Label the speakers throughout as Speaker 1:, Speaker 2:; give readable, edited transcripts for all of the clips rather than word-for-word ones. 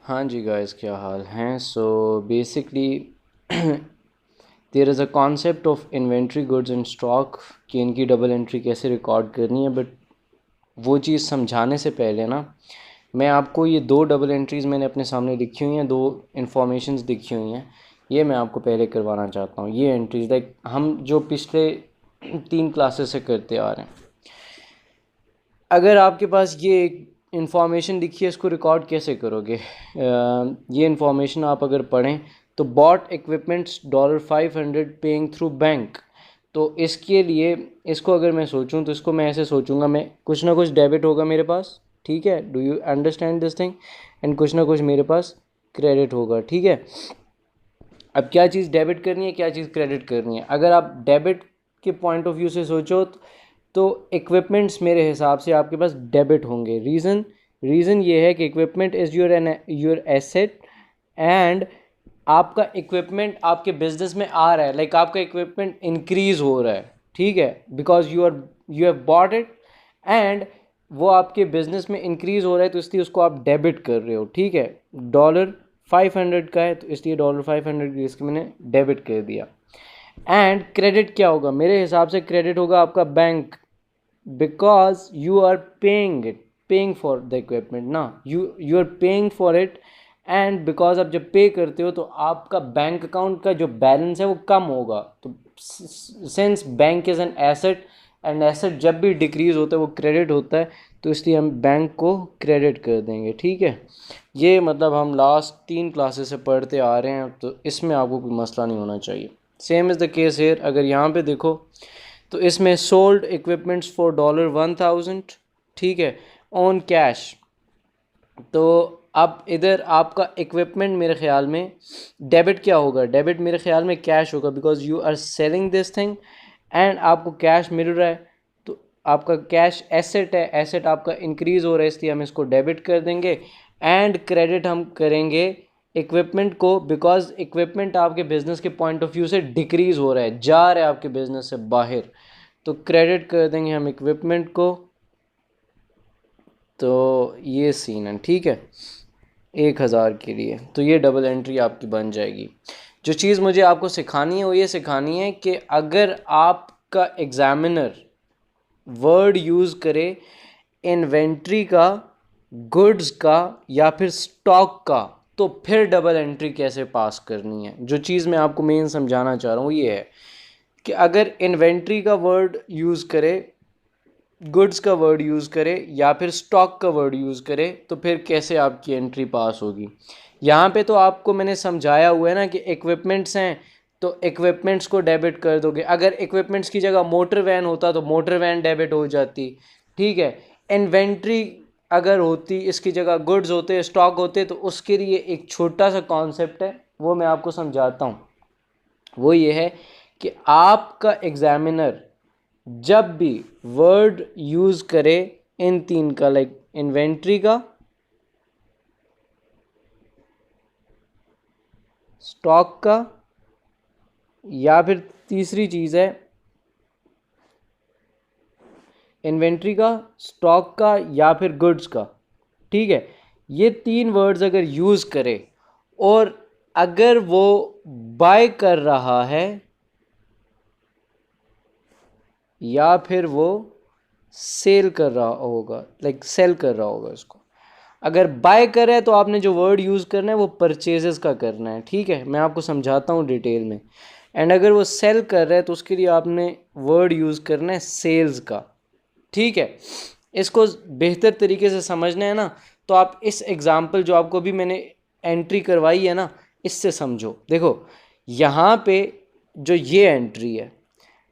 Speaker 1: हाँ जी गाइस, क्या हाल हैं। So basically there is a concept of inventory goods and stock कि इनकी डबल एंट्री कैसे रिकॉर्ड करनी है। बट वो चीज़ समझाने से पहले ना, मैं आपको ये दो डबल एंट्रीज़ मैंने अपने सामने लिखी हुई हैं, दो इन्फॉर्मेशंस लिखी हुई हैं। ये मैं आपको पहले करवाना चाहता हूँ। ये एंट्रीज लाइक हम जो पिछले 3 क्लासेस से करते आ रहे हैं। अगर आपके पास ये इंफॉर्मेशन लिखी है, इसको रिकॉर्ड कैसे करोगे? ये इंफॉर्मेशन आप अगर पढ़ें तो bought equipments $500 paying through bank. तो इसके लिए इसको अगर मैं सोचूं तो इसको मैं ऐसे सोचूंगा, मैं कुछ ना कुछ डेबिट होगा मेरे पास, ठीक है। Do you understand this thing? And कुछ ना कुछ मेरे पास क्रेडिट होगा, ठीक है। अब क्या चीज़ डेबिट करनी है, क्या चीज़ क्रेडिट करनी है? अगर आप डेबिट के पॉइंट ऑफ व्यू से सोचो तो इक्विपमेंट्स मेरे हिसाब से आपके पास डेबिट होंगे। रीज़न ये है कि equipment is your asset, and आपका इक्विपमेंट आपके बिजनेस में आ रहा है, लाइक आपका इक्विपमेंट इंक्रीज हो रहा है, ठीक है, because you have bought it, and वो आपके बिजनेस में इंक्रीज हो रहा है, तो इसलिए उसको आप डेबिट कर रहे हो, ठीक है। $500 का है तो इसलिए $500 इसके मैंने डेबिट कर दिया। एंड क्रेडिट क्या होगा? मेरे हिसाब से क्रेडिट होगा आपका bank, because you are paying for the equipment ना, you are paying for it. And because आप जब पे करते हो तो आपका बैंक अकाउंट का जो बैलेंस है वो कम होगा। तो since bank is an asset, and asset जब भी डिक्रीज होता है वो क्रेडिट होता है, तो इसलिए हम बैंक को क्रेडिट कर देंगे, ठीक है। ये मतलब हम लास्ट 3 क्लासेस से पढ़ते आ रहे हैं, तो इसमें आपको कोई मसला नहीं होना चाहिए। Same is the case hair. अगर यहाँ पे देखो तो इसमें सोल्ड इक्विपमेंट्स फॉर $1000, ठीक है, ऑन कैश। तो अब इधर आपका इक्विपमेंट मेरे ख्याल में डेबिट क्या होगा? डेबिट मेरे ख्याल में कैश होगा, because you are selling this thing and आपको कैश मिल रहा है। तो आपका कैश एसेट है, एसेट आपका इंक्रीज हो रहा है, इसलिए हम इसको डेबिट कर देंगे। एंड क्रेडिट हम करेंगे इक्विपमेंट को, बिकॉज इक्विपमेंट आपके बिजनेस के पॉइंट ऑफ व्यू से डिक्रीज हो रहा है, जा रहा है आपके बिजनेस से बाहर, तो क्रेडिट कर देंगे हम इक्विपमेंट को। तो ये सीन है, ठीक है, 1000 के लिए। तो ये डबल एंट्री आपकी बन जाएगी। जो चीज़ मुझे आपको सिखानी है वो ये सिखानी है कि अगर आपका एग्जामिनर वर्ड यूज़ करे इन्वेंट्री का, गुड्स का या फिर स्टॉक का, तो फिर डबल एंट्री कैसे पास करनी है। जो चीज़ मैं आपको मेन समझाना चाह रहा हूँ ये है कि अगर इन्वेंट्री का वर्ड यूज़ करे, गुड्स का वर्ड यूज़ करे या फिर स्टॉक का वर्ड यूज़ करे, तो फिर कैसे आपकी एंट्री पास होगी। यहाँ पे तो आपको मैंने समझाया हुआ है ना कि इक्विपमेंट्स हैं तो इक्विपमेंट्स को डेबिट कर दोगे। अगर इक्विपमेंट्स की जगह मोटर वैन होता तो मोटर वैन डेबिट हो जाती, ठीक है। इन्वेंट्री अगर होती, इसकी जगह गुड्स होते, स्टॉक होते, तो उसके लिए एक छोटा सा कॉन्सेप्ट है, वो मैं आपको समझाता हूँ। वो ये है कि आपका एग्जामिनर जब भी वर्ड यूज़ करे इन तीन का, लाइक इन्वेंट्री का, स्टॉक का, या फिर तीसरी चीज़ है इन्वेंट्री का, स्टॉक का या फिर गुड्स का, ठीक है। ये तीन वर्ड्स अगर यूज़ करे और अगर वो बाय कर रहा है या फिर वो सेल कर रहा होगा, लाइक सेल कर रहा होगा इसको। अगर बाय कर रहा है तो आपने जो वर्ड यूज़ करना है वो परचेजेस का करना है, ठीक है, मैं आपको समझाता हूँ डिटेल में। एंड अगर वो सेल कर रहा है तो उसके लिए आपने वर्ड यूज़ करना है सेल्स का, ठीक है। इसको बेहतर तरीके से समझना है ना, तो आप इस एग्ज़ाम्पल जो आपको भी मैंने एंट्री करवाई है ना, इससे समझो। देखो यहाँ पे जो ये एंट्री है,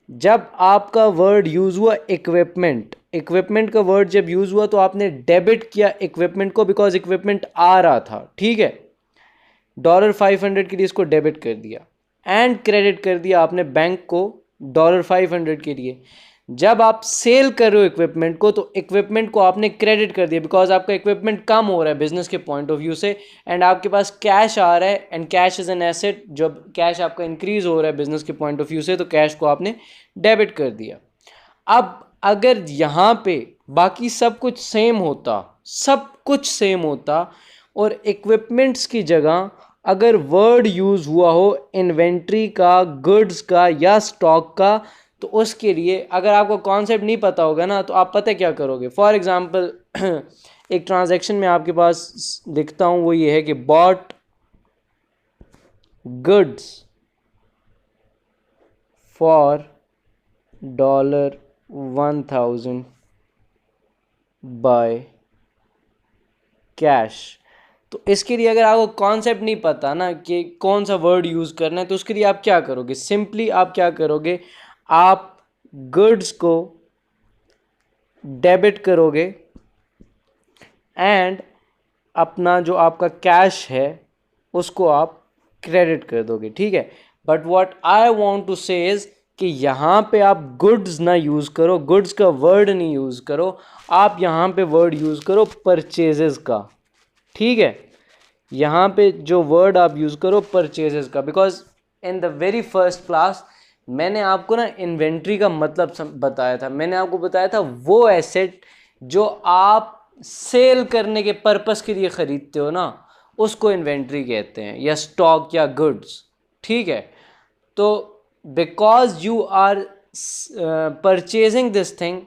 Speaker 1: जब आपका वर्ड यूज़ हुआ इक्विपमेंट, इक्विपमेंट का वर्ड जब यूज़ हुआ तो आपने डेबिट किया इक्विपमेंट को, बिकॉज इक्विपमेंट आ रहा था, ठीक है। $500 के लिए इसको डेबिट कर दिया एंड क्रेडिट कर दिया आपने बैंक को $500 के लिए। जब आप सेल कर रहे हो इक्विपमेंट को तो इक्विपमेंट को आपने क्रेडिट कर दिया, बिकॉज आपका इक्विपमेंट कम हो रहा है बिजनेस के पॉइंट ऑफ व्यू से, एंड आपके पास कैश आ रहा है, and cash is an asset. जब कैश आपका इंक्रीज हो रहा है बिजनेस के पॉइंट ऑफ व्यू से, तो कैश को आपने डेबिट कर दिया। अब अगर यहाँ पे बाकी सब कुछ सेम होता, सब कुछ सेम होता, और इक्विपमेंट्स की जगह अगर वर्ड यूज़ हुआ हो इन्वेंट्री का, गुड्स का या स्टॉक का, तो उसके लिए अगर आपको कॉन्सेप्ट नहीं पता होगा ना, तो आप पता क्या करोगे। फॉर एग्जांपल एक ट्रांजैक्शन में आपके पास लिखता हूँ, वो ये है कि bought goods for $1000 by cash. तो इसके लिए अगर आपको कॉन्सेप्ट नहीं पता ना कि कौन सा वर्ड यूज़ करना है, तो उसके लिए आप क्या करोगे, सिंपली आप क्या करोगे, आप गुड्स को डेबिट करोगे एंड अपना जो आपका कैश है उसको आप क्रेडिट कर दोगे, ठीक है। But what I want to say is कि यहाँ पे आप गुड्स ना यूज़ करो, गुड्स का वर्ड नहीं यूज़ करो, आप यहाँ पे वर्ड यूज़ करो परचेजेस का, ठीक है। यहाँ पे जो वर्ड आप यूज़ करो परचेजेस का, because in the very first class मैंने आपको ना इन्वेंट्री का मतलब बताया था। मैंने आपको बताया था वो एसेट जो आप सेल करने के पर्पस के लिए ख़रीदते हो ना, उसको इन्वेंट्री कहते हैं, या स्टॉक या गुड्स, ठीक है। तो because you are purchasing this thing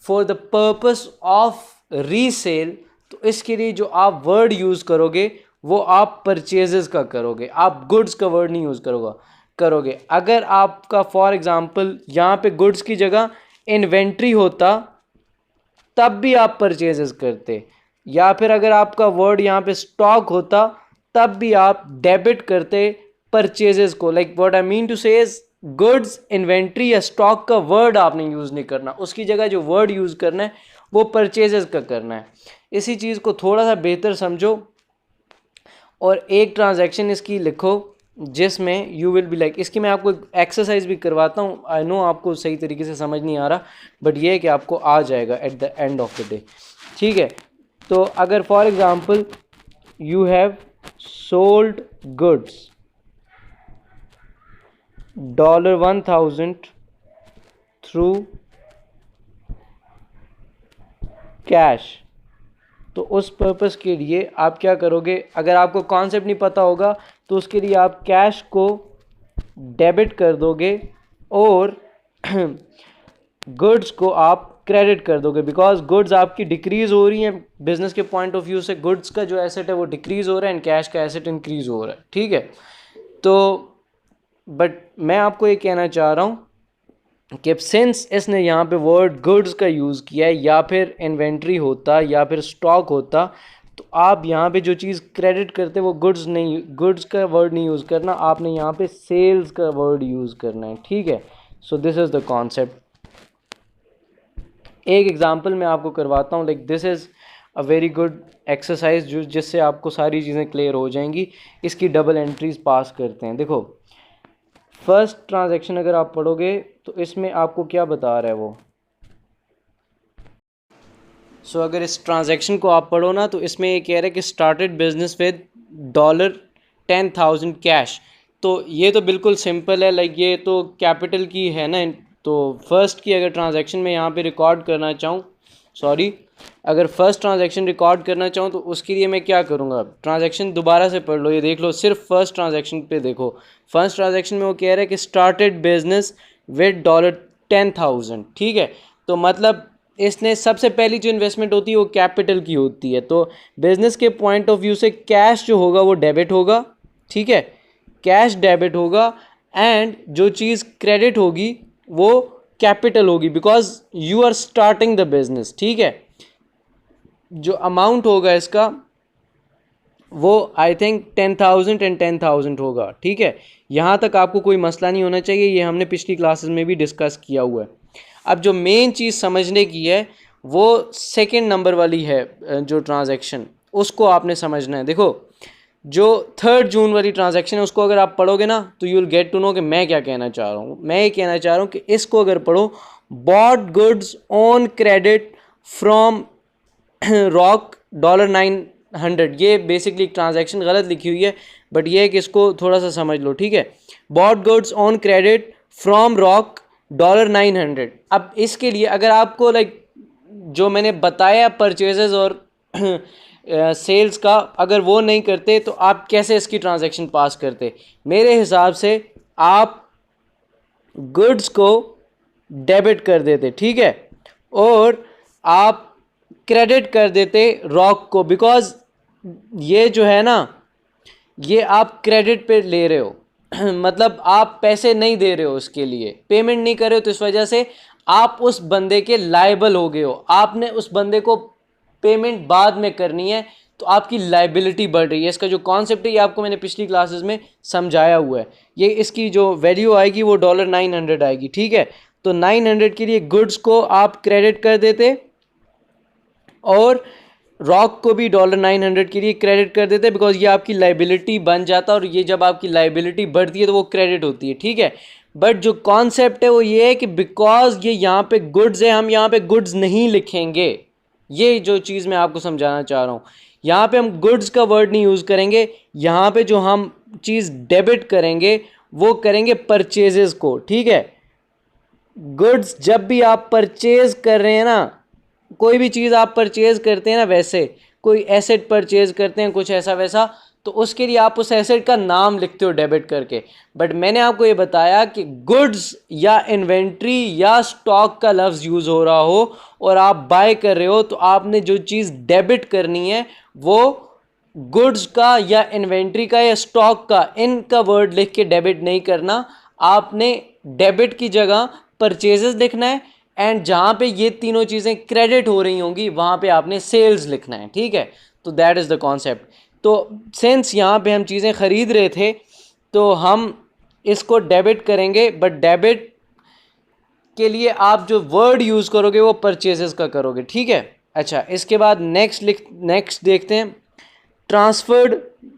Speaker 1: for the purpose of resale, तो इसके लिए जो आप वर्ड यूज़ करोगे वो आप परचेजेस का करोगे, आप गुड्स का वर्ड नहीं यूज़ करोगे। अगर आपका फॉर एग्जांपल यहाँ पे गुड्स की जगह इन्वेंट्री होता तब भी आप परचेजेस करते, या फिर अगर आपका वर्ड यहाँ पे स्टॉक होता तब भी आप डेबिट करते परचेजेस को। Like what I mean to say is goods, inventory या स्टॉक का वर्ड आपने यूज़ नहीं करना, उसकी जगह जो वर्ड यूज़ करना है वो परचेजेस का करना है। इसी चीज़ को थोड़ा सा बेहतर समझो और एक ट्रांजैक्शन इसकी लिखो जिसमें यू विल बी लाइक, इसकी मैं आपको एक्सरसाइज भी करवाता हूँ। आई नो आपको सही तरीके से समझ नहीं आ रहा, बट ये है कि आपको आ जाएगा at the end of the day, ठीक है। तो अगर for example you have sold goods $1000 through cash, तो उस पर्पस के लिए आप क्या करोगे, अगर आपको कॉन्सेप्ट नहीं पता होगा तो उसके लिए आप कैश को डेबिट कर दोगे और गुड्स को आप क्रेडिट कर दोगे, बिकॉज गुड्स आपकी डिक्रीज़ हो रही हैं बिजनेस के पॉइंट ऑफ व्यू से, गुड्स का जो एसेट है वो डिक्रीज़ हो रहा है एंड कैश का एसेट इंक्रीज़ हो रहा है, ठीक है। तो बट मैं आपको ये कहना चाह रहा हूँ कि सिंस इसने यहाँ पे वर्ड गुड्स का यूज़ किया है, या फिर इन्वेंट्री होता या फिर स्टॉक होता, तो आप यहाँ पे जो चीज़ क्रेडिट करते वो गुड्स नहीं, गुड्स का वर्ड नहीं यूज़ करना, आपने यहाँ पे सेल्स का वर्ड यूज़ करना है, ठीक है। So this is the concept. एक एग्जांपल मैं आपको करवाता हूँ, like this is a very good exercise जो जिससे आपको सारी चीज़ें क्लियर हो जाएंगी। इसकी डबल एंट्रीज पास करते हैं। देखो फर्स्ट ट्रांजैक्शन अगर आप पढ़ोगे तो इसमें आपको क्या बता रहा है वो, सो अगर इस ट्रांजैक्शन को आप पढ़ो ना तो इसमें ये कह रहा है कि स्टार्टेड बिजनेस विद $10,000 कैश। तो ये तो बिल्कुल सिंपल है, लाइक ये तो कैपिटल की है ना। तो फर्स्ट की अगर ट्रांजैक्शन में यहाँ पे रिकॉर्ड करना चाहूँ, सॉरी, अगर फर्स्ट ट्रांजैक्शन रिकॉर्ड करना चाहूँ तो उसके लिए मैं क्या करूँगा, ट्रांजैक्शन दोबारा से पढ़ लो, ये देख लो, सिर्फ फर्स्ट ट्रांजैक्शन पे देखो। फर्स्ट ट्रांजैक्शन में वो कह रहा है कि स्टार्टेड बिजनेस विद $10,000, ठीक है। तो मतलब इसने सबसे पहली जो इन्वेस्टमेंट होती है वो कैपिटल की होती है। तो बिजनेस के पॉइंट ऑफ व्यू से कैश जो होगा वो डेबिट होगा, ठीक है, कैश डेबिट होगा, एंड जो चीज़ क्रेडिट होगी वो कैपिटल होगी, because you are starting the business, ठीक है। जो अमाउंट होगा इसका वो आई थिंक 10,000 एंड 10,000 होगा, ठीक है। यहाँ तक आपको कोई मसला नहीं होना चाहिए, ये हमने पिछली क्लासेस में भी डिस्कस किया हुआ है। अब जो मेन चीज़ समझने की है वो सेकंड नंबर वाली है, जो ट्रांजैक्शन उसको आपने समझना है। देखो जो 3 जून वाली ट्रांजैक्शन है उसको अगर आप पढ़ोगे ना तो you will get to know कि मैं क्या कहना चाह रहा हूँ। मैं ये कहना चाह रहा हूँ कि इसको अगर पढ़ो, bought goods on credit from rock $900, ये बेसिकली एक ट्रांजैक्शन गलत लिखी हुई है, बट ये है कि इसको थोड़ा सा समझ लो, ठीक है। Bought goods on credit from rock $900। अब इसके लिए अगर आपको लाइक जो मैंने बताया परचेजेस और सेल्स का, अगर वो नहीं करते तो आप कैसे इसकी ट्रांजैक्शन पास करते? मेरे हिसाब से आप गुड्स को डेबिट कर देते, ठीक है, और आप क्रेडिट कर देते रॉक को, बिकॉज ये जो है ना, ये आप क्रेडिट पे ले रहे हो मतलब आप पैसे नहीं दे रहे हो, उसके लिए पेमेंट नहीं कर रहे हो, तो इस वजह से आप उस बंदे के लायबल हो गए हो। आपने उस बंदे को पेमेंट बाद में करनी है, तो आपकी लाइबिलिटी बढ़ रही है। इसका जो कॉन्सेप्ट है ये आपको मैंने पिछली क्लासेस में समझाया हुआ है। ये इसकी जो वैल्यू आएगी वो $900 आएगी, ठीक है। तो 900 के लिए गुड्स को आप क्रेडिट कर देते और रॉक को भी $900 के लिए क्रेडिट कर देते, बिकॉज ये आपकी लाइबिलिटी बन जाता है, और ये जब आपकी लाइबिलिटी बढ़ती है तो वो क्रेडिट होती है, ठीक है। बट जो कॉन्सेप्ट है वो ये है कि बिकॉज ये यहाँ पे गुड्स है, हम यहाँ पे गुड्स नहीं लिखेंगे। ये जो चीज़ मैं आपको समझाना चाह रहा हूँ, यहाँ पे हम गुड्स का वर्ड नहीं यूज़ करेंगे। यहाँ पे जो हम चीज़ डेबिट करेंगे वो करेंगे परचेजेस को, ठीक है। गुड्स जब भी आप परचेज कर रहे हैं ना, कोई भी चीज़ आप परचेज करते हैं ना, वैसे कोई एसेट परचेज करते हैं कुछ ऐसा वैसा, तो उसके लिए आप उस एसेट का नाम लिखते हो डेबिट करके। बट मैंने आपको ये बताया कि गुड्स या इन्वेंट्री या स्टॉक का लफ्ज़ यूज़ हो रहा हो और आप बाय कर रहे हो, तो आपने जो चीज़ डेबिट करनी है वो गुड्स का या इन्वेंट्री का या स्टॉक का, इनका वर्ड लिख के डेबिट नहीं करना। आपने डेबिट की जगह परचेजेस लिखना है, एंड जहाँ पे ये तीनों चीज़ें क्रेडिट हो रही होंगी वहाँ पे आपने सेल्स लिखना है, ठीक है। तो दैट इज़ द कॉन्सेप्ट। तो सिंस यहाँ पे हम चीज़ें ख़रीद रहे थे तो हम इसको डेबिट करेंगे, बट डेबिट के लिए आप जो वर्ड यूज़ करोगे वो परचेजेस का करोगे, ठीक है। अच्छा, इसके बाद नेक्स्ट देखते हैं। Transferred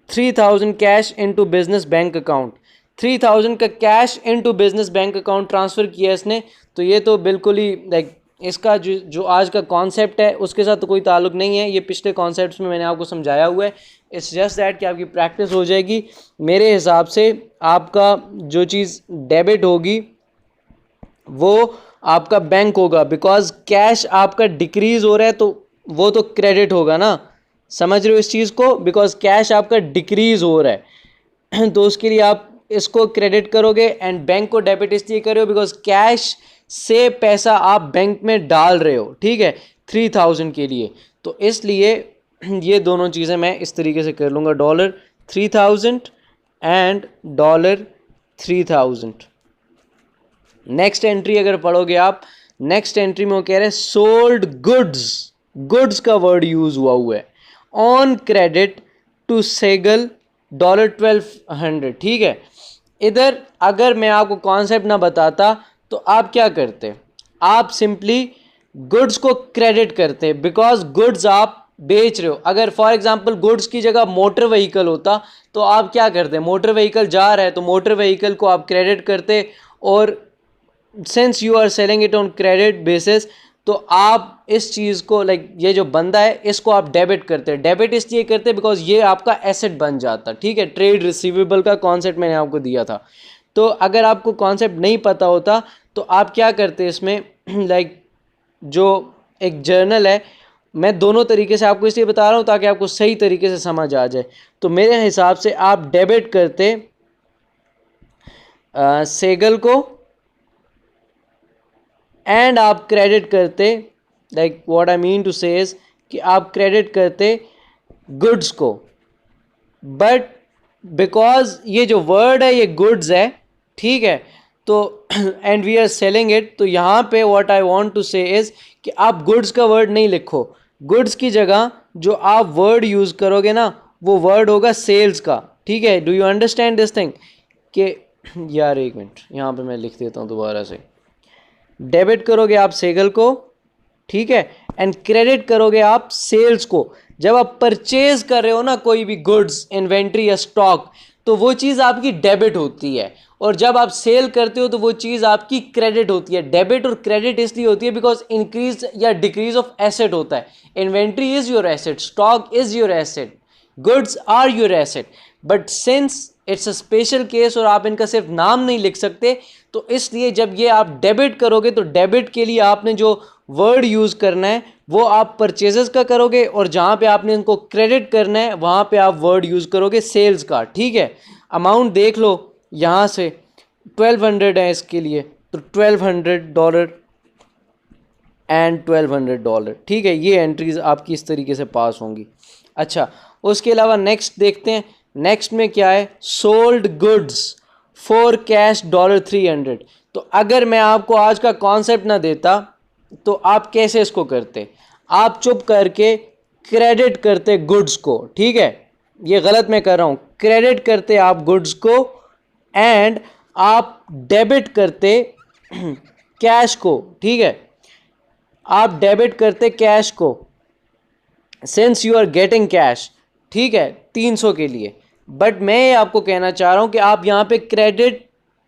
Speaker 1: 3000 cash into business bank account. 3000 का cash into business bank account transfer किया इसने। तो ये तो बिल्कुल ही लाइक इसका जो आज का कॉन्सेप्ट है उसके साथ तो कोई ताल्लुक नहीं है, ये पिछले कॉन्सेप्ट्स में मैंने आपको समझाया हुआ है। इट्स जस्ट दैट कि आपकी प्रैक्टिस हो जाएगी। मेरे हिसाब से आपका जो चीज़ डेबिट होगी वो आपका बैंक होगा, बिकॉज कैश आपका डिक्रीज़ हो रहा है तो वो तो क्रेडिट होगा ना, समझ रहे हो इस चीज़ को, बिकॉज कैश आपका डिक्रीज़ हो रहा है तो उसके लिए आप इसको क्रेडिट करोगे, एंड बैंक को डेबिट इसलिए कर रहे हो बिकॉज कैश से पैसा आप बैंक में डाल रहे हो, ठीक है, 3000 के लिए। तो इसलिए ये दोनों चीज़ें मैं इस तरीके से कर लूँगा, $3000 एंड $3000। नेक्स्ट एंट्री अगर पढ़ोगे आप, नेक्स्ट एंट्री में वो कह रहे हैं सोल्ड गुड्स, गुड्स का वर्ड यूज हुआ है, ऑन क्रेडिट टू सेगल $1200, ठीक है। इधर अगर मैं आपको कॉन्सेप्ट ना बताता तो आप क्या करते, आप सिंपली गुड्स को क्रेडिट करते, बिकॉज गुड्स आप बेच रहे हो। अगर फॉर एग्जांपल गुड्स की जगह मोटर व्हीकल होता तो आप क्या करते, मोटर व्हीकल जा रहा है तो मोटर व्हीकल को आप क्रेडिट करते, और since you are selling it on credit basis तो आप इस चीज़ को लाइक ये जो बंदा है इसको आप डेबिट करते हैं। डेबिट इसलिए करते हैं बिकॉज ये आपका एसेट बन जाता, ठीक है। ट्रेड रिसीवेबल का कॉन्सेप्ट मैंने आपको दिया था। तो अगर आपको कॉन्सेप्ट नहीं पता होता तो आप क्या करते इसमें लाइक जो एक जर्नल है, मैं दोनों तरीके से आपको इसलिए बता रहा हूँ ताकि आपको सही तरीके से समझ आ जाए। तो मेरे हिसाब से आप डेबिट करते सेगल को, एंड आप क्रेडिट करते like what I mean to say is कि आप क्रेडिट करते गुड्स को, बट बिकॉज ये जो वर्ड है ये गुड्स है, ठीक है, तो and we are selling it, तो यहाँ पे what I want to say is कि आप गुड्स का वर्ड नहीं लिखो। गुड्स की जगह जो आप वर्ड यूज़ करोगे ना वो वर्ड होगा सेल्स का, ठीक है। Do you understand this thing कि यार एक मिनट यहाँ पे मैं लिख देता हूँ दोबारा से। डेबिट करोगे आप सेगल को, ठीक है, एंड क्रेडिट करोगे आप सेल्स को। जब आप परचेज कर रहे हो ना कोई भी गुड्स, इन्वेंट्री या स्टॉक, तो वो चीज़ आपकी डेबिट होती है, और जब आप सेल करते हो तो वो चीज़ आपकी क्रेडिट होती है। डेबिट और क्रेडिट इसलिए होती है बिकॉज इंक्रीज या डिक्रीज ऑफ एसेट होता है। Inventory is your asset, stock is your asset, goods are your asset, but since it's a special case और आप इनका सिर्फ नाम नहीं लिख सकते, तो इसलिए जब ये आप डेबिट करोगे तो डेबिट के लिए आपने जो वर्ड यूज़ करना है वो आप परचेजेस का करोगे, और जहाँ पे आपने इनको क्रेडिट करना है वहाँ पे आप वर्ड यूज़ करोगे सेल्स का। ठीक है, अमाउंट देख लो यहाँ से 1200 है इसके लिए, तो $1200 एंड $1200। ठीक है, ये एंट्रीज आपकी इस तरीके से पास होंगी। अच्छा, उसके अलावा नेक्स्ट देखते हैं, नेक्स्ट में क्या है, सोल्ड गुड्स फॉर कैश $300। तो अगर मैं आपको आज का कॉन्सेप्ट ना देता तो आप कैसे इसको करते, आप चुप करके क्रेडिट करते गुड्स को। ठीक है, ये गलत मैं कर रहा हूँ, क्रेडिट करते आप गुड्स को एंड आप डेबिट करते कैश को। ठीक है, आप डेबिट करते कैश को since you are getting cash. ठीक है, 300 के लिए। बट मैं आपको कहना चाह रहा हूं कि आप यहां पे क्रेडिट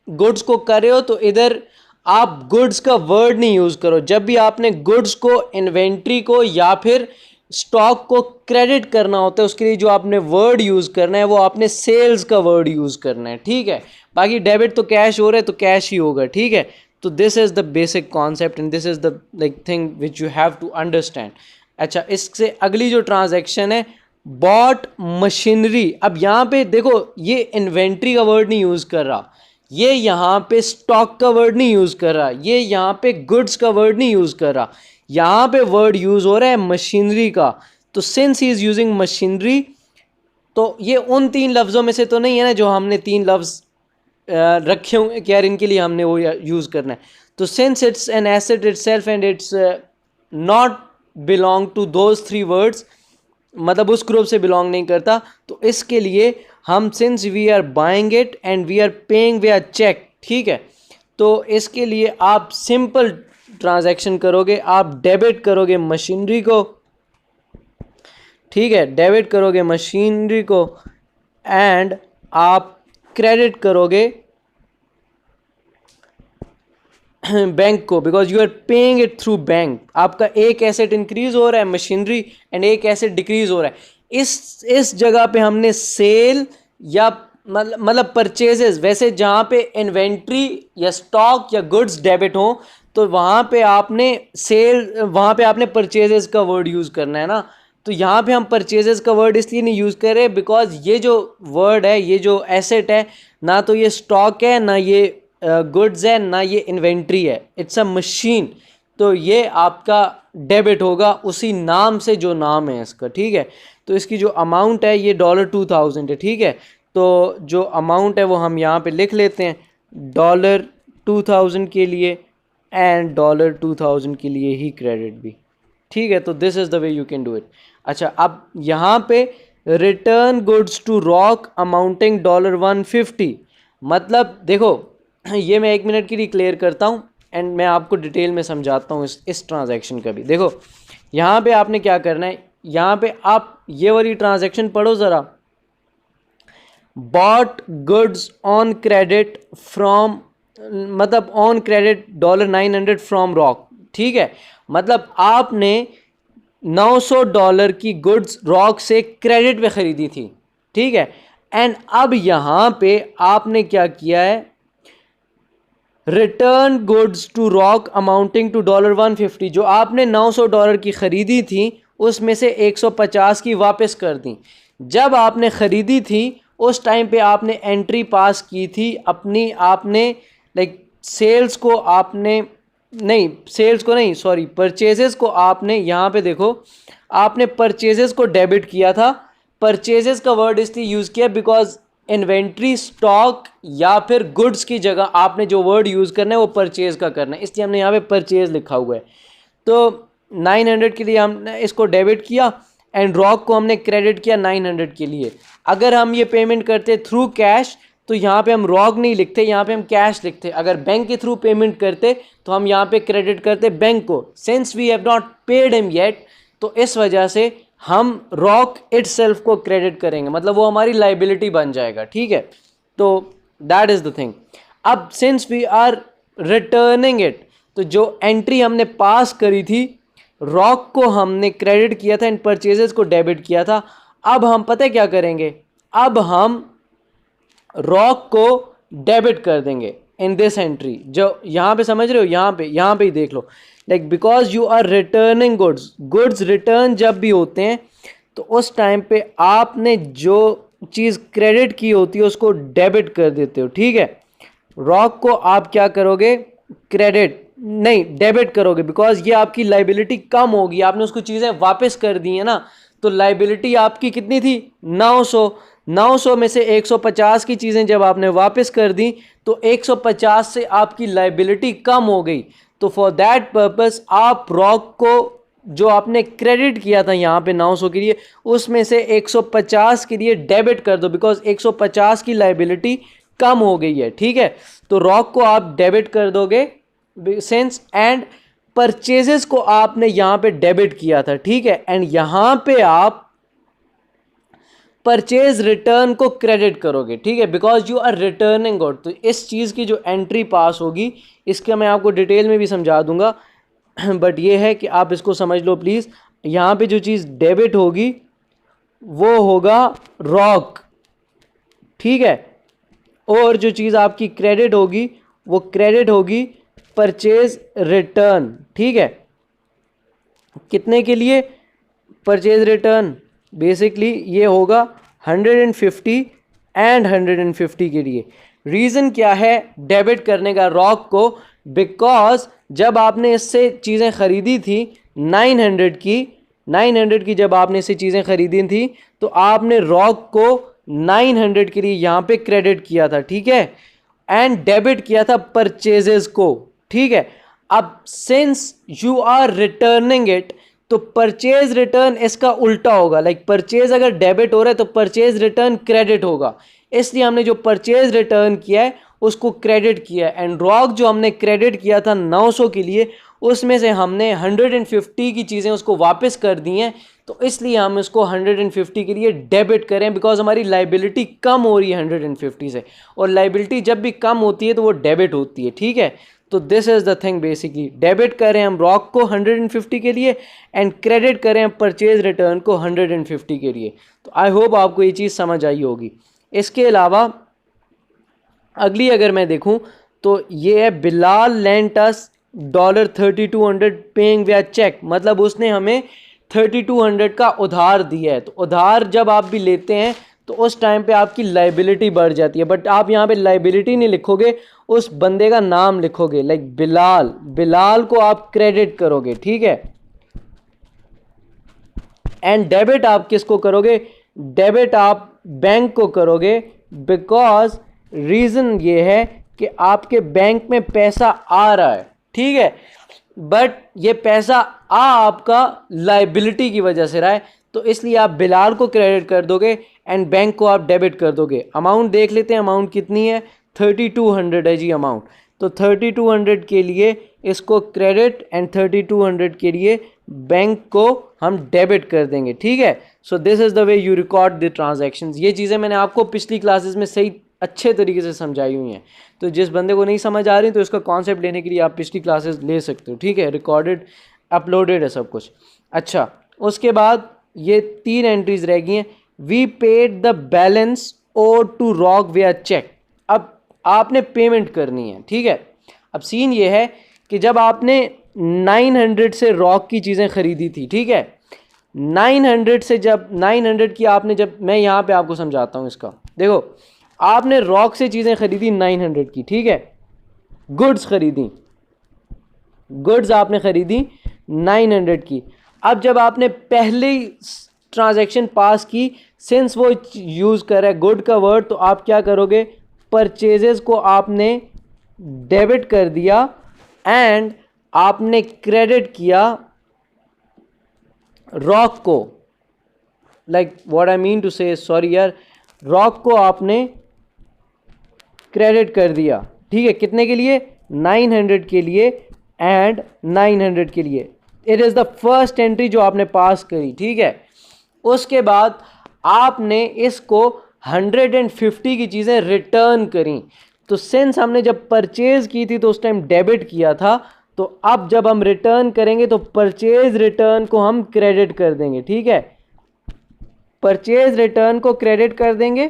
Speaker 1: गुड्स को कर रहे हो तो इधर आप गुड्स का वर्ड नहीं यूज करो। जब भी आपने गुड्स को, इन्वेंट्री को या फिर स्टॉक को क्रेडिट करना होता है, उसके लिए जो आपने वर्ड यूज करना है वो आपने सेल्स का वर्ड यूज करना है। ठीक है, बाकी डेबिट तो कैश हो रहा है तो कैश ही होगा। ठीक है, तो this is the basic concept and this is the like thing which you have to understand. अच्छा, इससे अगली जो ट्रांजैक्शन है, बॉट मशीनरी। अब यहाँ पे देखो, ये इन्वेंट्री का वर्ड नहीं यूज कर रहा, ये यहाँ पे स्टॉक का वर्ड नहीं यूज कर रहा, ये यहाँ पे गुड्स का वर्ड नहीं यूज कर रहा, यहाँ पे वर्ड यूज हो रहा है मशीनरी का। तो since he is using machinery, तो ये उन 3 लफ्ज़ों में से तो नहीं है ना जो हमने 3 लफ्ज़ रखे होंगे कि यार इनके लिए हमने वो यूज़ करना है। तो since it's an asset itself and it's not belong to those 3 words, मतलब उस ग्रुप से बिलोंग नहीं करता, तो इसके लिए हम since we are buying it and we are paying we are cheque. ठीक है, तो इसके लिए आप सिंपल ट्रांजैक्शन करोगे, आप डेबिट करोगे मशीनरी को। ठीक है, डेबिट करोगे मशीनरी को एंड आप क्रेडिट करोगे बैंक को, because you are paying it through bank. आपका एक एसेट इंक्रीज हो रहा है मशीनरी एंड एक एसेट डिक्रीज हो रहा है। इस जगह पे हमने सेल या मतलब परचेजेस, वैसे जहाँ पे इन्वेंट्री या स्टॉक या गुड्स डेबिट हो तो वहाँ पे आपने वहाँ पे आपने परचेजेस का वर्ड यूज़ करना है ना। तो यहाँ पे हम परचेजेस का वर्ड इसलिए नहीं यूज़ कर रहे बिकॉज ये जो वर्ड है, ये जो एसेट है, ना तो ये स्टॉक है, ना ये गुड्स है, ना ये इन्वेंट्री है, इट्स अ मशीन। तो ये आपका डेबिट होगा उसी नाम से जो नाम है इसका। ठीक है, तो इसकी जो अमाउंट है ये $2000 है। ठीक है, तो जो अमाउंट है वो हम यहाँ पे लिख लेते हैं $2000 के लिए एंड $2000 के लिए ही क्रेडिट भी। ठीक है, तो this is the way you can do it. अच्छा, अब यहाँ पे return goods to Rock amounting $150, मतलब देखो ये मैं 1 मिनट के लिए क्लियर करता हूँ एंड मैं आपको डिटेल में समझाता हूँ इस ट्रांजैक्शन का भी। देखो यहाँ पे आपने क्या करना है, यहाँ पे आप ये वाली ट्रांजैक्शन पढ़ो ज़रा, bought goods on credit from, मतलब ऑन क्रेडिट $900 फ्रॉम रॉक। ठीक है, मतलब आपने $900 की गुड्स रॉक से क्रेडिट पे ख़रीदी थी। ठीक है, एंड अब यहाँ पे आपने क्या किया है, return goods to Rock amounting to $150, जो आपने $900 की ख़रीदी थी उसमें से 150 की वापस कर दी। जब आपने ख़रीदी थी उस टाइम पे आपने एंट्री पास की थी अपनी, आपने लाइक सेल्स को आपने नहीं, सेल्स को नहीं, सॉरी, परचेजेस को आपने, यहाँ पे देखो आपने परचेजेस को डेबिट किया था। परचेजेस का वर्ड इसलिए यूज़ किया बिकॉज इन्वेंट्री, स्टॉक या फिर गुड्स की जगह आपने जो वर्ड यूज़ करना है वो परचेज का करना है, इसलिए हमने यहाँ पे परचेज लिखा हुआ है। तो 900 के लिए हमने इसको डेबिट किया एंड रॉक को हमने क्रेडिट किया 900 के लिए। अगर हम ये पेमेंट करते थ्रू कैश तो यहाँ पे हम रॉक नहीं लिखते, यहाँ पे हम कैश लिखते। अगर बैंक के थ्रू पेमेंट करते तो हम यहाँ पे क्रेडिट करते बैंक को। Since we have not paid him yet, तो इस वजह से हम रॉक इटसेल्फ को क्रेडिट करेंगे, मतलब वो हमारी लाइबिलिटी बन जाएगा। ठीक है, तो दैट इज़ द थिंग। अब since we are returning it, तो जो एंट्री हमने पास करी थी, रॉक को हमने क्रेडिट किया था एंड परचेजेस को डेबिट किया था। अब हम पता है क्या करेंगे, अब हम रॉक को डेबिट कर देंगे इन दिस एंट्री। जो यहाँ पे समझ रहे हो, यहाँ पे ही देख लो, like because you are returning goods return जब भी होते हैं तो उस टाइम पे आपने जो चीज़ क्रेडिट की होती है उसको डेबिट कर देते हो, ठीक है। रॉक को आप क्या करोगे, क्रेडिट नहीं डेबिट करोगे, बिकॉज ये आपकी लाइबिलिटी कम होगी, आपने उसको चीज़ें वापस कर दी है ना। तो लाइबिलिटी आपकी कितनी थी, 900 में से 150 की चीज़ें जब आपने वापस कर दी तो 150 से आपकी लाइबिलिटी कम हो गई। तो फॉर दैट पर्पस आप रॉक को जो आपने क्रेडिट किया था यहाँ पे 900 के लिए, उसमें से 150 के लिए डेबिट कर दो, बिकॉज 150 की लाइबिलिटी कम हो गई है, ठीक है। तो रॉक को आप डेबिट कर दोगे सिंस, एंड परचेजेस को आपने यहाँ पे डेबिट किया था, ठीक है। एंड यहाँ पे आप परचेज रिटर्न को क्रेडिट करोगे, ठीक है, because you are returning good. तो इस चीज़ की जो एंट्री पास होगी इसका मैं आपको डिटेल में भी समझा दूंगा, बट ये है कि आप इसको समझ लो प्लीज़। यहाँ पे जो चीज़ डेबिट होगी वो होगा रॉक, ठीक है, और जो चीज़ आपकी क्रेडिट होगी वो क्रेडिट होगी परचेज रिटर्न, ठीक है। कितने के लिए परचेज रिटर्न, बेसिकली ये होगा 150 एंड 150 के लिए। रीज़न क्या है डेबिट करने का रॉक को, बिकॉज जब आपने इससे चीज़ें ख़रीदी थी 900 की जब आपने इससे चीज़ें ख़रीदी थी तो आपने रॉक को 900 के लिए यहाँ पे क्रेडिट किया था, ठीक है, एंड डेबिट किया था परचेजेस को, ठीक है। अब since you are returning it तो परचेज रिटर्न इसका उल्टा होगा, लाइक परचेज अगर डेबिट हो रहा है तो परचेज रिटर्न क्रेडिट होगा, इसलिए हमने जो परचेज रिटर्न किया है उसको क्रेडिट किया है। एंड रॉक जो हमने क्रेडिट किया था 900 के लिए, उसमें से हमने 150 की चीज़ें उसको वापस कर दी हैं, तो इसलिए हम इसको 150 के लिए डेबिट करें, बिकॉज हमारी लाइबिलिटी कम हो रही है 150 से, और लाइबिलिटी जब भी कम होती है तो वो डेबिट होती है, ठीक है। तो this is the thing, basically debit करें हम रॉक को 150 के लिए एंड क्रेडिट करें हम परचेज रिटर्न को 150 के लिए। तो आई होप आपको ये चीज़ समझ आई होगी। इसके अलावा अगली अगर मैं देखूं तो ये है बिलाल लेंट अस $3200 पेइंग विया चेक, मतलब उसने हमें 3200 का उधार दिया है। तो उधार जब आप भी लेते हैं तो उस टाइम पे आपकी लाइबिलिटी बढ़ जाती है, बट आप यहाँ पे लाइबिलिटी नहीं लिखोगे, उस बंदे का नाम लिखोगे, लाइक बिलाल को आप क्रेडिट करोगे, ठीक है। एंड डेबिट आप किसको करोगे, डेबिट आप बैंक को करोगे, बिकॉज रीज़न ये है कि आपके बैंक में पैसा आ रहा है, ठीक है, बट ये पैसा आपका लाइबिलिटी की वजह से रहा है, तो इसलिए आप बिलाल को क्रेडिट कर दोगे एंड बैंक को आप डेबिट कर दोगे। अमाउंट देख लेते हैं, अमाउंट कितनी है, 3200 है जी अमाउंट। तो 3200 के लिए इसको क्रेडिट एंड 3200 के लिए बैंक को हम डेबिट कर देंगे, ठीक है। So this is the way you record the transactions. ये चीज़ें मैंने आपको पिछली क्लासेस में सही अच्छे तरीके से समझाई हुई हैं, तो जिस बंदे को नहीं समझ आ रही तो इसका कॉन्सेप्ट लेने के लिए आप पिछली क्लासेस ले सकते हो, ठीक है, रिकॉर्डेड अपलोडेड है सब कुछ। अच्छा, उसके बाद ये 3 एंट्रीज रह गई हैं। वी पेड द बैलेंस और टू रॉक विया चेक। अब आपने पेमेंट करनी है, ठीक है। अब सीन ये है कि जब आपने 900 से रॉक की चीज़ें ख़रीदी थी, ठीक है, 900 से जब 900 की आपने, जब मैं यहाँ पे आपको समझाता हूँ इसका, देखो आपने रॉक से चीज़ें ख़रीदी 900 की, ठीक है, गुड्स ख़रीदी, गुड्स आपने ख़रीदी 900 की। अब जब आपने पहले ट्रांजैक्शन पास की, सिंस वो यूज़ कर रहा है गुड का वर्ड, तो आप क्या करोगे, परचेजेस को आपने डेबिट कर दिया एंड आपने क्रेडिट किया रॉक को, like what I mean to say, sorry यार, रॉक को आपने क्रेडिट कर दिया, ठीक है, कितने के लिए, 900 के लिए एंड 900 के लिए। It is the first entry जो आपने पास करी, ठीक है। उसके बाद आपने इसको 150 की चीज़ें रिटर्न करी। तो सिंस हमने जब परचेज की थी तो उस टाइम डेबिट किया था, तो अब जब हम रिटर्न करेंगे तो परचेज रिटर्न को हम क्रेडिट कर देंगे, ठीक है। परचेज रिटर्न को क्रेडिट कर देंगे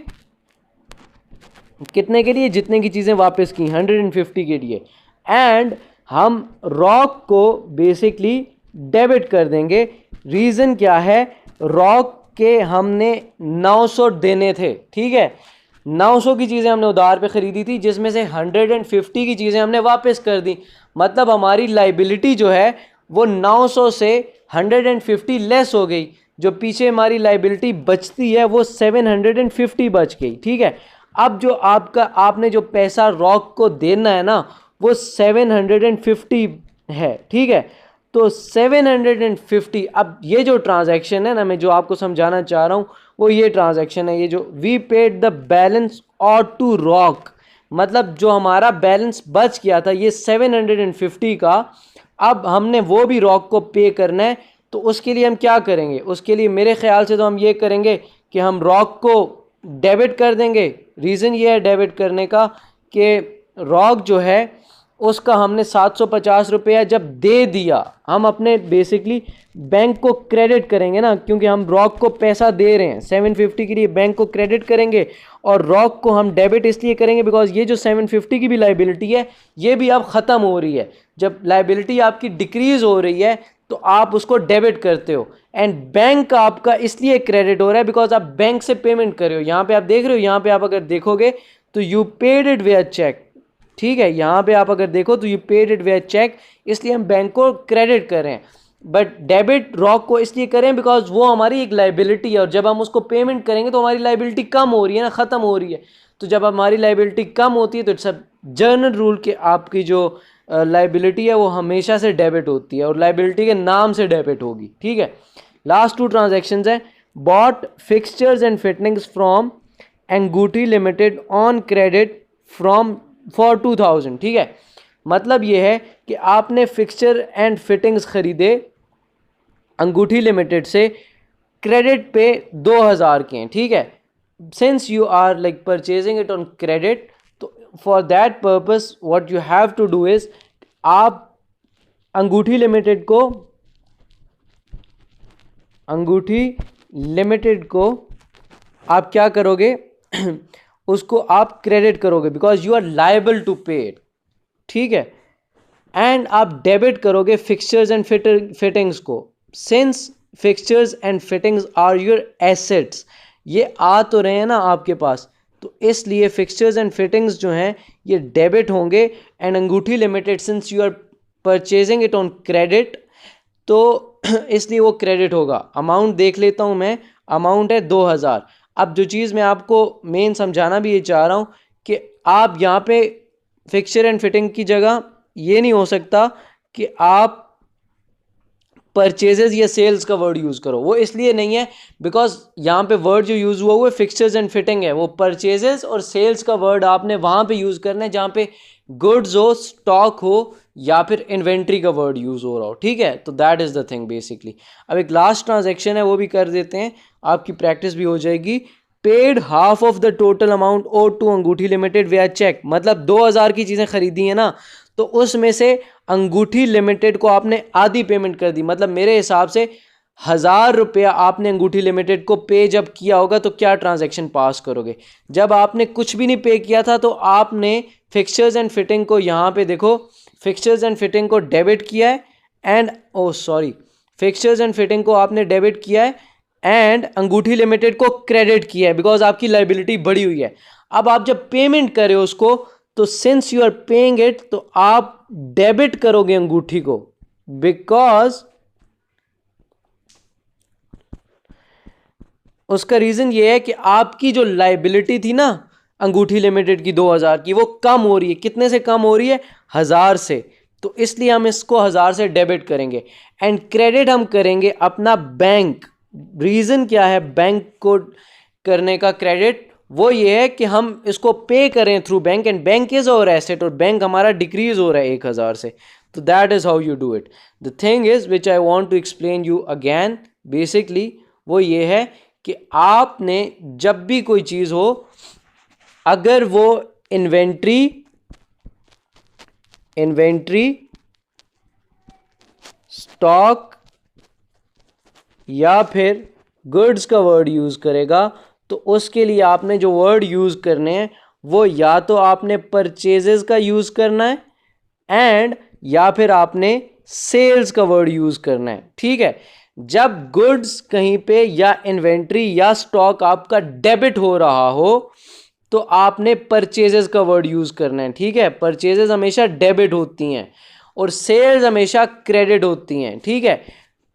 Speaker 1: कितने के लिए, जितने की चीज़ें वापस की 150 के लिए, एंड हम रॉक को बेसिकली डेबिट कर देंगे। रीज़न क्या है, रॉक के हमने 900 देने थे, ठीक है, 900 की चीज़ें हमने उधार पे ख़रीदी थी, जिसमें से 150 की चीज़ें हमने वापस कर दी। मतलब हमारी लाइबिलिटी जो है वो 900 से 150 लेस हो गई, जो पीछे हमारी लाइबिलिटी बचती है वो 750 बच गई, ठीक है। अब जो आपने जो पैसा रॉक को देना है ना वो 750 है, ठीक है। तो 750, अब ये जो ट्रांजैक्शन है ना, मैं जो आपको समझाना चाह रहा हूँ वो ये ट्रांजैक्शन है, ये जो वी पेड द बैलेंस और टू रॉक, मतलब जो हमारा बैलेंस बच गया था ये 750 का, अब हमने वो भी रॉक को पे करना है। तो उसके लिए हम क्या करेंगे, उसके लिए मेरे ख्याल से तो हम ये करेंगे कि हम रॉक को डेबिट कर देंगे। रीज़न ये है डेबिट करने का कि रॉक जो है उसका हमने 750 रुपया जब दे दिया, हम अपने बेसिकली बैंक को क्रेडिट करेंगे ना, क्योंकि हम रॉक को पैसा दे रहे हैं 750 के लिए, बैंक को क्रेडिट करेंगे, और रॉक को हम डेबिट इसलिए करेंगे बिकॉज ये जो 750 की भी लाइबिलिटी है ये भी अब ख़त्म हो रही है। जब लाइबिलिटी आपकी डिक्रीज़ हो रही है तो आप उसको डेबिट करते हो, एंड बैंक आपका इसलिए क्रेडिट हो रहा है बिकॉज आप बैंक से पेमेंट कर रहे हो। यहाँ पे आप देख रहे हो, यहाँ पे आप अगर देखोगे तो you paid it via cheque, ठीक है, यहाँ पे आप अगर देखो तो you paid it via cheque, इसलिए हम बैंक को क्रेडिट कर रहे हैं। बट डेबिट रॉक को इसलिए करें बिकॉज वो हमारी एक लाइबिलिटी है, और जब हम उसको पेमेंट करेंगे तो हमारी लाइबिलिटी कम हो रही है ना, ख़त्म हो रही है। तो जब हमारी लाइबिलिटी कम होती है तो इट्स अ जनरल रूल कि आपकी जो लाइबिलिटी है वो हमेशा से डेबिट होती है, और लाइबिलिटी के नाम से डेबिट होगी, ठीक है। लास्ट टू ट्रांजेक्शन्स हैं, bought fixtures and fittings from Anguthi limited on credit from for 2000, ठीक है। मतलब ये है कि आपने फिक्सचर एंड फिटिंग्स खरीदे अंगूठी लिमिटेड से, क्रेडिट पे 2000 के हैं, ठीक है। Since you are like purchasing it on credit, तो for that purpose what you have to do is, आप अंगूठी लिमिटेड को आप क्या करोगे उसको आप क्रेडिट करोगे because you are liable to pay it, ठीक है। एंड आप डेबिट करोगे फिक्सचर्स एंड फिटिंग्स को, since fixtures and fittings are your assets, ये आ तो रहे हैं ना आपके पास, तो इसलिए फिक्सचर्स एंड फिटिंग्स जो हैं ये डेबिट होंगे। And Anguthi limited since you are purchasing it on credit, तो इसलिए वो क्रेडिट होगा। अमाउंट देख लेता हूँ मैं, अमाउंट है 2000। अब जो चीज़ मैं आपको मेन समझाना भी ये चाह रहा हूँ कि आप यहाँ पे फिक्सचर एंड फिटिंग की जगह ये नहीं हो सकता कि आप परचेजेस या सेल्स का वर्ड यूज़ करो, वो इसलिए नहीं है बिकॉज यहाँ पे वर्ड जो यूज़ हुआ है फिक्सचर्स एंड फिटिंग है, वो परचेजेस और सेल्स का वर्ड आपने वहाँ पे यूज़ करना है जहाँ पे गुड्स हो, स्टॉक हो, या फिर इन्वेंट्री का वर्ड यूज़ हो रहा हो, ठीक है। तो that is the thing basically. अब एक लास्ट ट्रांजेक्शन है वो भी कर देते हैं, आपकी प्रैक्टिस भी हो जाएगी। Paid half of the total amount owe to Anguthi limited via cheque, मतलब 2000 की चीज़ें खरीदी है ना, तो उसमें से अंगूठी लिमिटेड को आपने आधी पेमेंट कर दी। मतलब मेरे हिसाब से 1000 रुपया आपने अंगूठी लिमिटेड को पे जब किया होगा तो क्या ट्रांजैक्शन पास करोगे, जब आपने कुछ भी नहीं पे किया था तो आपने फिक्सचर्स एंड फिटिंग को, यहाँ पे देखो फिक्सचर्स एंड फिटिंग को डेबिट किया है, एंड फिक्सचर्स एंड फिटिंग को आपने डेबिट किया है एंड अंगूठी लिमिटेड को क्रेडिट किया है बिकॉज आपकी लाइबिलिटी बढ़ी हुई है। अब आप जब पेमेंट करें उसको, तो since you are paying it, तो आप डेबिट करोगे अंगूठी को, बिकॉज उसका रीजन ये है कि आपकी जो लाइबिलिटी थी ना अंगूठी लिमिटेड की 2000 की, वो कम हो रही है। कितने से कम हो रही है, 1000 से, तो इसलिए हम इसको 1000 से डेबिट करेंगे एंड क्रेडिट हम करेंगे अपना बैंक। रीजन क्या है बैंक को करने का क्रेडिट, वो ये है कि हम इसको पे करें through bank, and bank is our asset, और बैंक हमारा डिक्रीज हो रहा है 1000 से। तो that is how you do it. The thing is which I want to explain you again, basically वो ये है कि आपने जब भी कोई चीज़ हो, अगर वो इन्वेंट्री स्टॉक या फिर गुड्स का वर्ड यूज़ करेगा तो उसके लिए आपने जो वर्ड यूज़ करने हैं वो या तो आपने परचेजेस का यूज़ करना है एंड या फिर आपने सेल्स का वर्ड यूज़ करना है, ठीक है। जब गुड्स कहीं पे या इन्वेंट्री या स्टॉक आपका डेबिट हो रहा हो तो आपने परचेजेस का वर्ड यूज़ करना है, ठीक है। परचेजेस हमेशा डेबिट होती हैं और सेल्स हमेशा क्रेडिट होती हैं, ठीक है।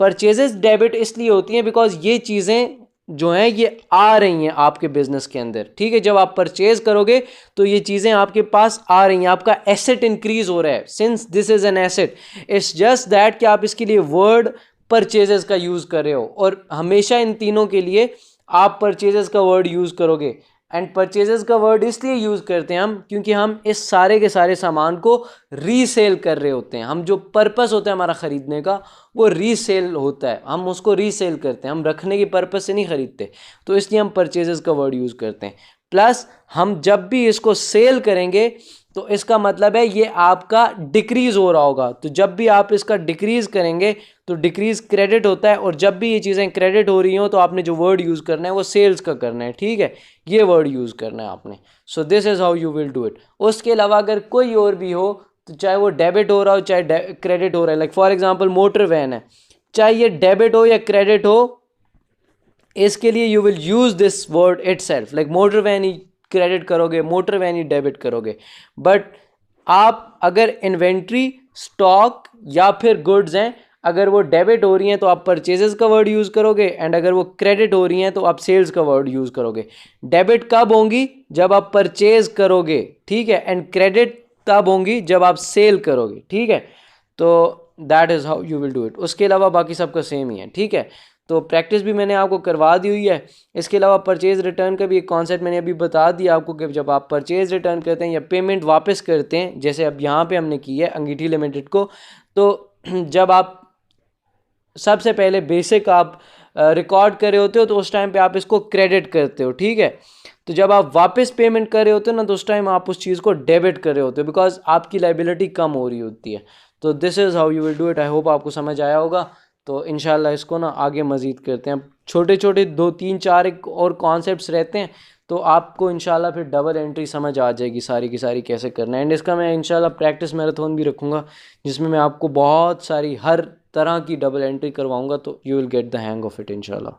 Speaker 1: परचेजेस डेबिट इसलिए होती हैं बिकॉज ये चीज़ें जो हैं ये आ रही हैं आपके बिजनेस के अंदर, ठीक है। जब आप परचेज करोगे तो ये चीज़ें आपके पास आ रही हैं, आपका एसेट इंक्रीज हो रहा है। Since this is an asset, it's just that कि आप इसके लिए वर्ड परचेजेस का यूज़ कर रहे हो और हमेशा इन तीनों के लिए आप परचेजेस का वर्ड यूज़ करोगे। एंड परचेजेस का वर्ड इसलिए यूज़ करते हैं हम क्योंकि हम इस सारे के सारे सामान को रीसेल कर रहे होते हैं। हम जो पर्पस होता है हमारा ख़रीदने का वो रीसेल होता है, हम उसको रीसेल करते हैं, हम रखने की पर्पस से नहीं ख़रीदते, तो इसलिए हम परचेजेस का वर्ड यूज़ करते हैं। प्लस हम जब भी इसको सेल करेंगे तो इसका मतलब है ये आपका डिक्रीज़ हो रहा होगा, तो जब भी आप इसका डिक्रीज़ करेंगे तो डिक्रीज़ क्रेडिट होता है और जब भी ये चीज़ें क्रेडिट हो रही हो तो आपने जो वर्ड यूज़ करना है वो सेल्स का करना है, ठीक है। ये वर्ड यूज़ करना है आपने। So this is how you will do it. उसके अलावा अगर कोई और भी हो तो चाहे वो डेबिट हो रहा हो चाहे क्रेडिट हो रहा है, like for example motor van है, चाहे ये डेबिट हो या क्रेडिट हो, इसके लिए you will use this word itself, like motor when he credit करोगे, मोटर वैन ही डेबिट करोगे। बट आप अगर इन्वेंट्री, स्टॉक या फिर गुड्स हैं, अगर वो डेबिट हो रही हैं तो आप परचेजेस का वर्ड यूज़ करोगे एंड अगर वो क्रेडिट हो रही हैं तो आप सेल्स का वर्ड यूज़ करोगे। डेबिट कब होंगी? जब आप परचेज करोगे, ठीक है, एंड क्रेडिट तब होंगी जब आप सेल करोगे, ठीक है। तो that is how you will do it. उसके अलावा बाकी सबका सेम ही है, ठीक है। तो प्रैक्टिस भी मैंने आपको करवा दी हुई है। इसके अलावा परचेज़ रिटर्न का भी एक कॉन्सेप्ट मैंने अभी बता दिया आपको कि जब आप परचेज़ रिटर्न करते हैं या पेमेंट वापस करते हैं, जैसे अब यहाँ पे हमने की है अंगीठी लिमिटेड को, तो जब आप सबसे पहले बेसिक आप रिकॉर्ड कर रहे होते हो तो उस टाइम पे आप इसको क्रेडिट करते हो, ठीक है। तो जब आप वापस पेमेंट कर रहे होते हो ना तो उस टाइम आप उस चीज़ को डेबिट कर रहे होते हो बिकॉज आपकी लाइबिलिटी कम हो रही होती है। तो this is how you will do it. I hope आपको समझ आया होगा। तो इंशाल्लाह इसको ना आगे मज़ीद करते हैं। छोटे छोटे 2 3 4 एक और कॉन्सेप्ट्स रहते हैं तो आपको इंशाल्लाह फिर डबल एंट्री समझ आ जाएगी सारी की सारी कैसे करना है। एंड इसका मैं इंशाल्लाह प्रैक्टिस मैराथन भी रखूँगा जिसमें मैं आपको बहुत सारी हर तरह की डबल एंट्री करवाऊँगा, तो you will get the hang of it इंशाल्लाह।